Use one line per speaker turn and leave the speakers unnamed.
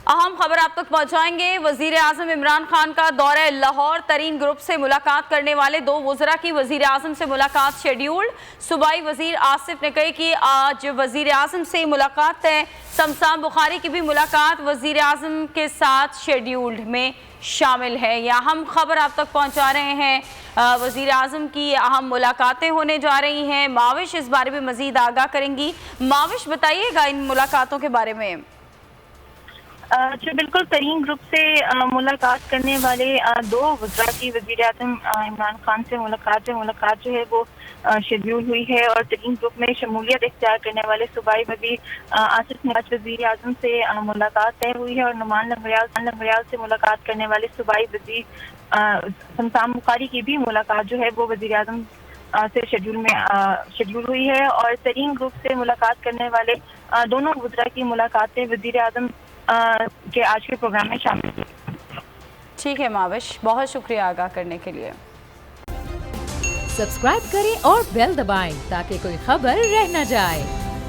अहम खबर आप तक पहुंचाएंगे। वजीर आजम इमरान खान का दौरा लाहौर, तरीन ग्रुप से मुलाकात करने वाले 2 वज़रा की वजीर आजम से मुलाकात शेड्यूल्ड। सूबाई वजीर आसिफ ने कहा कि आज वजीर आजम से मुलाकात है। शमशान बुखारी की भी मुलाकात वजीर आजम के साथ शेड्यूल्ड में शामिल है। यह अहम खबर आप तक पहुंचा रहे हैं। वजीर आजम की अहम मुलाकातें होने जा रही हैं। माविश इस बारे में मजीद आगाह करेंगी। माविश बताइएगा इन मुलाकातों के बारे में।
जी बिल्कुल, तरीन ग्रुप से मुलाकात करने वाले 2 वज़रा की वज़ीर आज़म इमरान खान से मुलाकात जो है वो शेड्यूल हुई है और तरीन ग्रुप में शमूलियत इख्तियार करने वाले सूबाई वज़ीर आसिफ नवाज वज़ीर आज़म से मुलाकात तय हुई है और नुमान लंगड़ियाल से मुलाकात करने वाले सूबाई वज़ीर शमशान बुखारी की भी मुलाकात जो है वो वज़ीर आज़म से शेड्यूल हुई है। और तरीन ग्रुप से मुलाकात करने वाले दोनों वज़रा की मुलाकातें वज़ीर आज़म के आज के प्रोग्राम में शामिल।
ठीक है माविश, बहुत शुक्रिया आगाह करने के लिए।
सब्सक्राइब करें और बेल दबाएं ताकि कोई खबर रह न जाए।